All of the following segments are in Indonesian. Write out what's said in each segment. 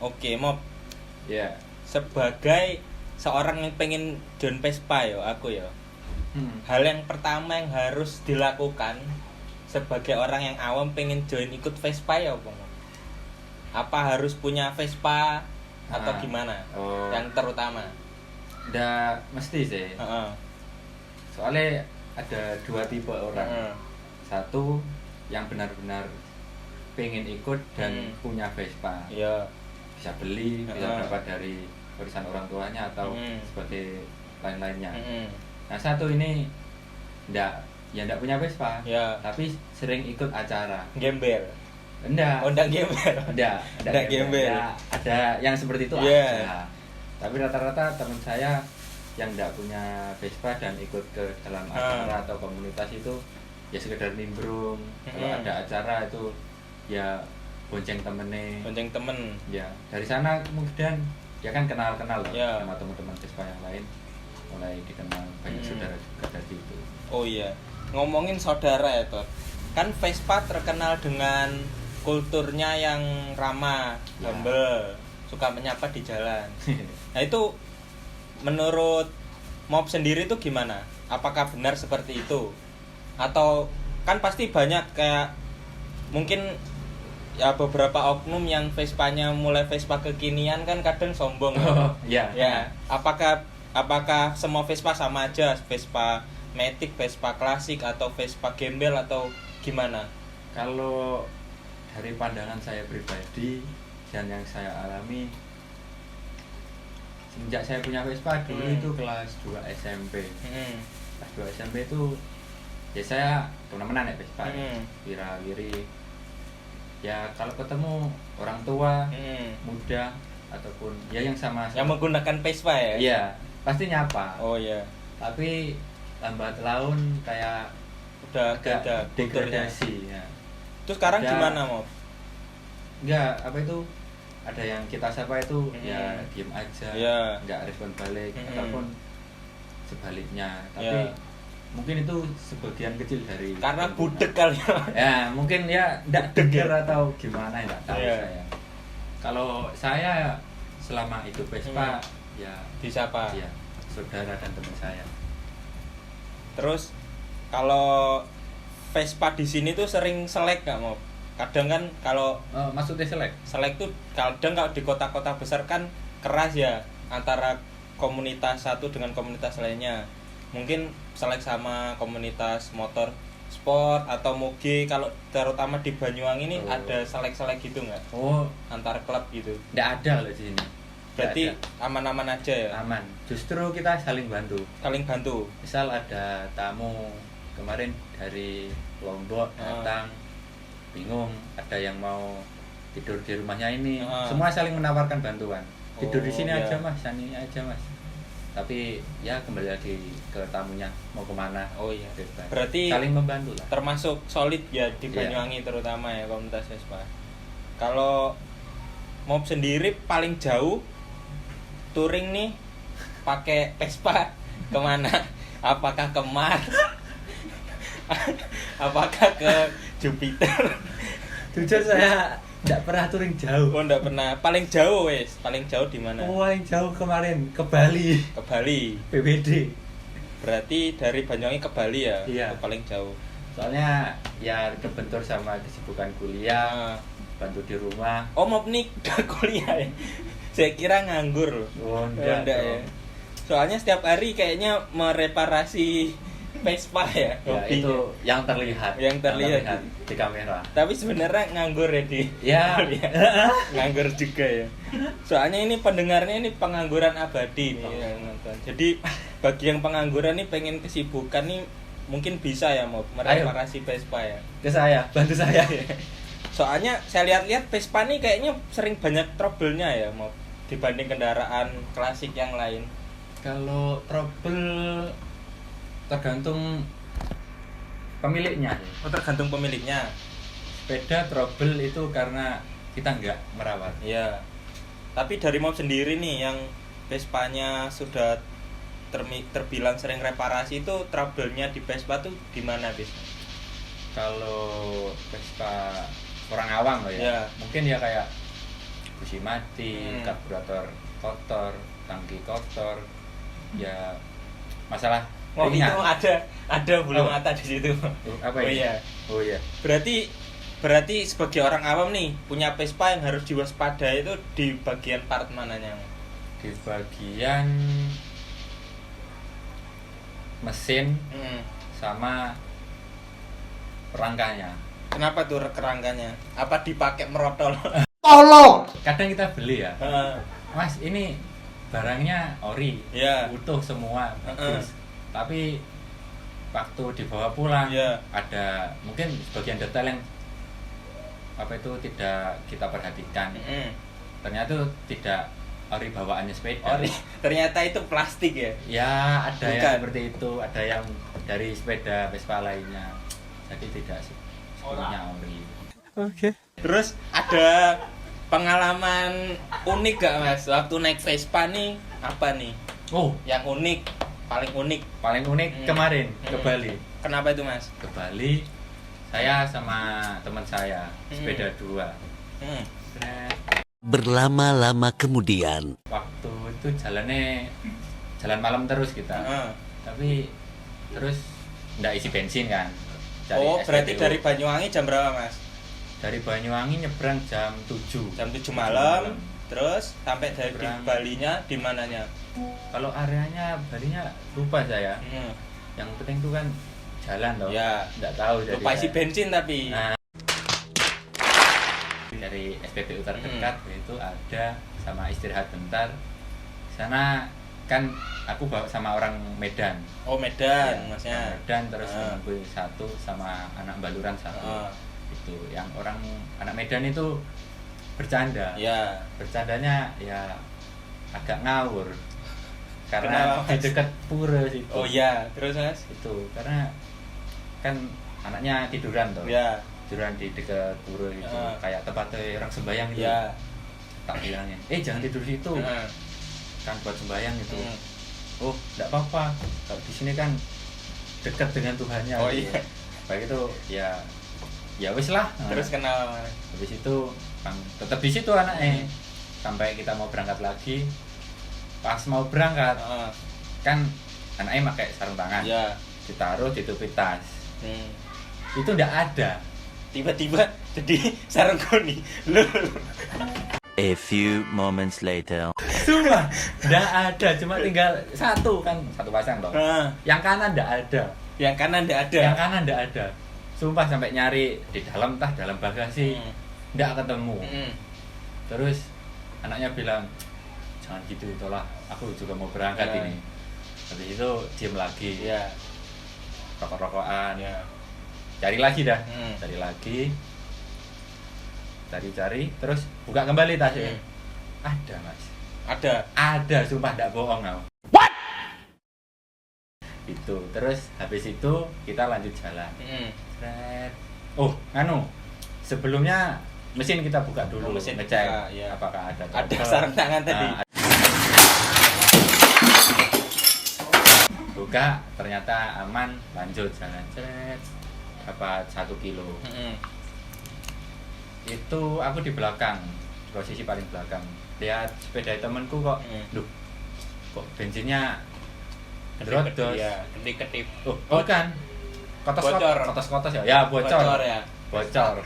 Oke, Mop. Ya. Sebagai seorang yang pengen join Vespa yo, aku yo. Hal yang pertama yang harus dilakukan sebagai orang yang awam pengen join ikut Vespa ya apa? Apa harus punya Vespa atau gimana? Oh. Yang terutama. Udah mesti sih. Heeh. Soalnya ada dua tipe orang. Satu yang benar-benar pengen ikut dan punya Vespa. Iya. Bisa beli, bisa dapat dari warisan orang tuanya atau sebagai lain-lainnya. Nah, satu ini enggak punya Vespa. Ya. Tapi sering ikut acara. Gembel. Enggak. Oh, enggak gembel. Enggak gembel. Ya, ada yang seperti itu Yeah. ada. Tapi rata-rata teman saya yang enggak punya Vespa dan ikut ke dalam acara atau komunitas itu ya sekedar nimbrung. Kalau ada acara itu ya bonceng temennya. Bonceng temen. Ya, dari sana kemudian ya kan kenal-kenal loh Ya. sama teman-teman Vespa yang lain. Mulai dikenal banyak saudara juga dari itu. Oh iya. Ngomongin saudara ya, Tot. Kan Vespa terkenal dengan kulturnya yang ramah, humble, suka menyapa di jalan. Nah, itu menurut Mop sendiri itu gimana? Apakah benar seperti itu? Atau kan pasti banyak kayak mungkin ya beberapa oknum yang Vespanya mulai Vespa kekinian kan kadang sombong. Iya. Ya, apakah semua Vespa sama aja? Vespa Matic, Vespa klasik atau Vespa gembel atau gimana? Kalau dari pandangan saya pribadi dan yang saya alami semenjak saya punya Vespa dulu itu kelas 2 SMP. Kelas 2 SMP itu ya saya teman-teman naik Vespa. Wira-wiri. Ya kalau ketemu orang tua, muda ataupun ya yang sama yang menggunakan Vespa ya? Iya, pasti nyapa. Oh iya. Tapi lambat laun kayak udah agak beda degradasi ya. Terus sekarang gimana, Mo? Enggak, apa itu? Ada yang kita sapa itu ya diem aja, enggak respon balik ataupun sebaliknya. Tapi mungkin itu sebagian kecil dari karena budek kali ya. Mungkin ya enggak dengar atau gimana enggak tahu saya. Kalau saya selama itu Vespa ya disapa. Ya, saudara dan teman saya. Terus kalau Vespa di sini tuh sering selek nggak, Mo? Kadang kan kalau maksudnya selek tuh kadang kalau di kota-kota besar kan keras ya antara komunitas satu dengan komunitas lainnya. Mungkin selek sama komunitas motor sport atau moge. Kalau terutama di Banyuwangi ini ada selek-selek gitu nggak? Antar klub gitu? Nggak ada loh di sini. Berarti aman-aman aja ya? Aman. Justru kita saling bantu. Saling bantu. Misal ada tamu kemarin dari Lombok datang, bingung, ada yang mau tidur di rumahnya ini, semua saling menawarkan bantuan. Tidur di sini aja Mas, sini aja Mas. Tapi ya kembali lagi ke tamunya mau kemana. Oh iya. Berarti saling membantu lah. Termasuk solid ya di Banyuwangi terutama ya komunitas Vespa. Kalau Mop sendiri paling jauh touring nih pakai Vespa kemana? Apakah ke Mars? Apakah ke Jupiter? Jujur saya enggak pernah touring jauh. Oh, enggak pernah. Paling jauh wes. Paling jauh di mana? Paling jauh kemarin ke Bali. Ke Bali. PBD. Berarti dari Banyuwangi ke Bali ya? Iya. Paling jauh. Soalnya ya kebentur sama kesibukan kuliah, bantu di rumah. Oh, Mop nih ke kuliah ya? Saya kira nganggur. Oh, enggak ya. Soalnya setiap hari kayaknya mereparasi Vespa ya, itu yang terlihat di kamera. Tapi sebenarnya nganggur ya di. Ya. Nganggur juga ya. Soalnya ini pendengarnya ini pengangguran abadi nih yang nonton. Jadi bagi yang pengangguran nih pengen kesibukan nih mungkin bisa ya mau mereparasi Vespa ya. Ke saya, bantu saya. Soalnya saya lihat-lihat Vespa nih kayaknya sering banyak trouble-nya ya mau dibanding kendaraan klasik yang lain. Kalau trouble tergantung pemiliknya. Oh, tergantung pemiliknya. Sepeda trouble itu karena kita nggak merawat. Iya. Tapi dari Mop sendiri nih yang Vespanya sudah terbilang sering reparasi itu trouble-nya di Vespa tuh di mana, Bis? Kalau Vespa orang awam loh ya. Mungkin ya kayak busi mati, karburator kotor, tangki kotor. Ya masalah itu ada bulu mata di situ. Apa ini? Oh iya. Berarti sebagai orang awam nih punya Vespa yang harus diwaspadai itu di bagian part mananya? Di bagian mesin sama rangkanya. Kenapa tuh kerangkanya? Apa dipakai merotol? Tolong. Kadang kita beli ya. Mas, ini barangnya ori, utuh semua, bagus. Tapi waktu dibawa pulang ada mungkin sebagian detail yang apa itu tidak kita perhatikan. Ternyata itu tidak ori bawaannya sepeda. Ternyata itu plastik ya? Ya, ada yang seperti itu, ada yang dari sepeda Vespa lainnya. Jadi tidak sepenuhnya ori. Oke. Terus ada pengalaman unik gak Mas waktu naik Vespa nih? Apa nih? Oh, yang unik, paling unik kemarin ke Bali. Kenapa itu Mas? Ke Bali, saya sama teman saya sepeda dua. Berlama-lama kemudian. Waktu itu jalan malam terus kita. Tapi terus nggak isi bensin kan. Berarti dari Banyuwangi jam berapa Mas? Dari Banyuwangi nyebrang jam 7. Jam 7 malam. Terus sampai dari Balinya di mananya? Kalau areanya Balinya lupa saya. Yang penting itu kan jalan loh. Ya. Nggak tahu. Lupa isi bensin tapi. Nah, dari SPBU terdekat itu ada sama istirahat bentar. Sana kan aku bawa sama orang Medan. Oh Medan, Masnya. Medan terus temanku satu sama anak Baluran satu. Itu yang orang anak Medan itu bercanda. Ya. Bercandanya ya agak ngawur. Karena di dekat pura situ. Oh iya, terus Mas? Itu karena kan anaknya tiduran tuh. Ya. Tiduran di dekat pura itu kayak tempatnya orang sembahyang gitu. Ya. Tak bilangnya, jangan tidur situ. Kan buat sembahyang itu. Oh, enggak apa-apa. Kalau di sini kan dekat dengan Tuhannya. Oh gitu. iya. Baik itu ya wis lah. Terus kenal. Habis itu tetap di situ anaknya. Sampai kita mau berangkat lagi. Pas mau berangkat kan anaknya pakai sarung tangan. Ya. Ditaruh ditutupi tas. Itu enggak ada. Tiba-tiba jadi sarung koni. A few moments later. Sumpah, enggak ada, cuma tinggal satu pasang loh. Yang kanan enggak ada. Yang kanan enggak ada. Sumpah sampai nyari di dalam bagasi enggak ketemu. Terus anaknya bilang, "Jangan gitu, itulah aku juga mau berangkat ini." Habis itu diem lagi. Iya. Rokok-rokokan. Cari lagi dah. Cari, terus buka kembali tasnya. Ada Mas. Ada, sumpah enggak bohong aku. What? Itu, terus habis itu kita lanjut jalan. Oh, sebelumnya mesin kita buka dulu, ngecek apakah ada. Ada sarung tangan tadi. Buka, ternyata aman, lanjut jalan. Dapat 1 kilo. Itu aku di belakang, posisi paling belakang. Lihat sepeda temanku kok, kok bensinnya drodos. Iya, kedip-kedip. Oh, bukan. Kotos-kotos ya. Ya, bocor. Bocor.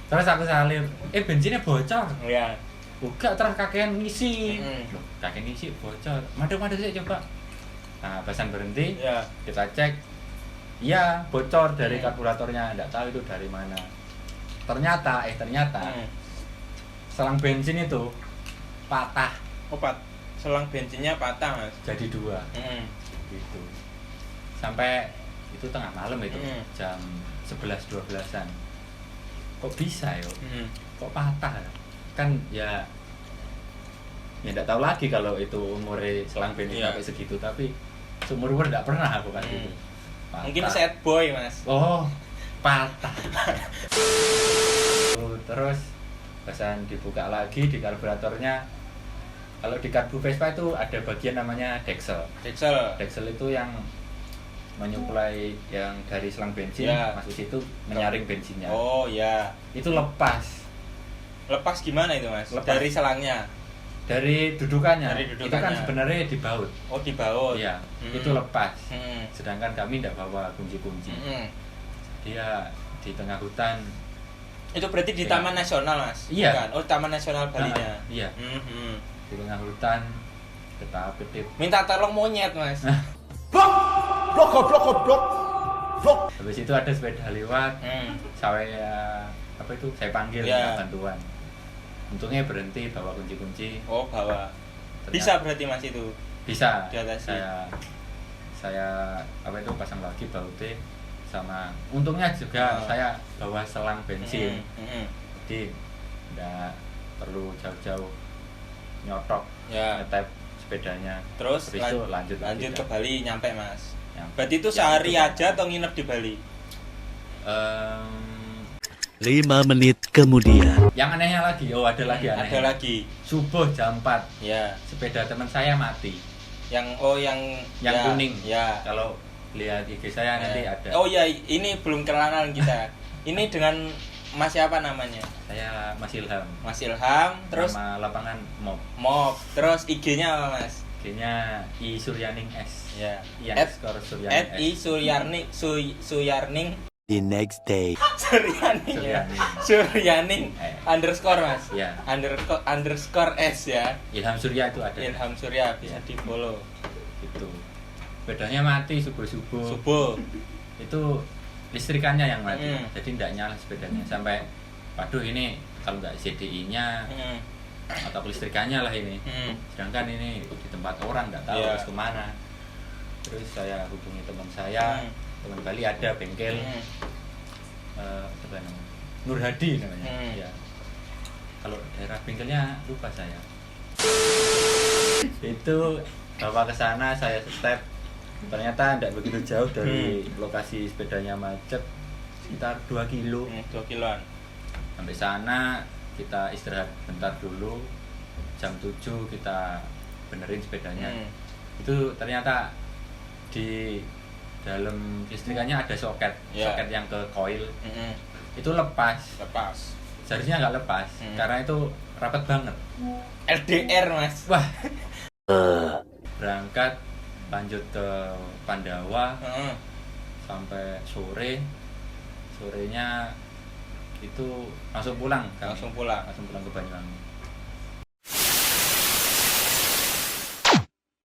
Terus aku salib, bensinnya bocor. Iya. Buka terus kakean ngisi. Kakean ngisi bocor. Madep sih coba. Nah, basan berhenti. Iya. Kita cek. Iya, bocor dari karburatornya. Enggak tahu itu dari mana. Ternyata selang bensin itu patah. Selang bensinnya patah Mas. Jadi 2. Gitu. Sampai itu tengah malam itu, jam 11-12an. Kok bisa yo? Kok patah? Kan ya enggak tahu lagi kalau itu umurnya selang bensin sampai segitu, tapi seumur-umur enggak pernah aku kan gitu. Mungkin sad boy Mas. Oh, patah. Terus basan dibuka lagi di karburatornya. Kalau di karbu Vespa itu ada bagian namanya deksel. Deksel itu yang menyuplai yang dari selang bensin masuk situ menyaring bensinnya. Oh ya. Itu lepas. Lepas gimana itu Mas? Lepas. Dari selangnya. Dari dudukannya. Dari Itu kan dudukannya. sebenarnya di baut. Oh, di baut. Iya, Hmm. itu lepas. Hmm. Sedangkan kami tidak bawa kunci-kunci. Hmm. Dia di tengah hutan. Itu berarti di Iya. Taman Nasional Mas? Iya. Bukan? Oh, Taman Nasional Balinya. Iya. Hmm. Di tengah hutan kita ketip. Minta tolong monyet Mas. Habis itu ada sepeda lewat. Saya panggil Iya. minta bantuan. Untungnya berhenti bawa kunci-kunci. Oh, bawa. Ternyata- Bisa berarti Mas itu. Bisa. Diatasi. Saya pasang lagi bautnya sama. Untungnya juga Oh. saya bawa selang bensin. Hmm. Jadi tidak perlu jauh-jauh nyotok Ya. ngetep sepedanya. Terus Habis itu lanjut ke Bali nyampe Mas. Nyampe. Berarti itu Ya, sehari itu. aja atau nginep di Bali? 5 menit kemudian. Yang anehnya lagi, ada lagi anehnya. Ada lagi. Subuh jam 4 Ya. sepeda teman saya mati. Yang Yang ya, kuning. Ya. Kalau lihat IG saya nanti Ya. ada. Oh ya, ini belum kenalan kita. Ini dengan Mas siapa namanya? Saya Mas Ilham. Mas Ilham, terus Nama lapangan Mob. Mob, terus IG-nya apa Mas? IG-nya I Suryaning S. Ya. Ian At- skor Suryaning @i Suryarning Suyarning The next day. Suryaning ya. Suryaning underscore Mas. Ya. Underscore S ya. Ilham Surya itu ada. Ilham Surya bisa Ya. di follow. Itu. Sepedanya mati subuh-subuh. Subuh. Itu listrikannya yang mati. Hmm. Jadi tidak nyala sepedanya sampai waduh ini kalau nggak CDI-nya Hmm. atau kelistrikannya lah ini. Hmm. Sedangkan ini di tempat orang nggak tahu Iya. harus kemana. Terus saya hubungi teman saya, teman Bali ada bengkel, apa namanya, Nur Hadi namanya. Ya. Kalau daerah bengkelnya lupa saya. Itu bawa ke sana saya step. Ternyata tidak begitu jauh dari lokasi sepedanya macet, sekitar 2 kilo. 2 kiloan. Sampai sana kita istirahat bentar dulu. Jam 7 kita benerin sepedanya. Itu ternyata di dalam listrikannya ada soket, Ya. soket yang ke coil. Itu lepas. Lepas. Seharusnya nggak lepas karena itu rapat banget. LDR Mas. Wah. Berangkat lanjut ke Pandawa sampai sore. Sorenya itu langsung pulang kami. Langsung pulang. Langsung pulang ke Banyuwangi.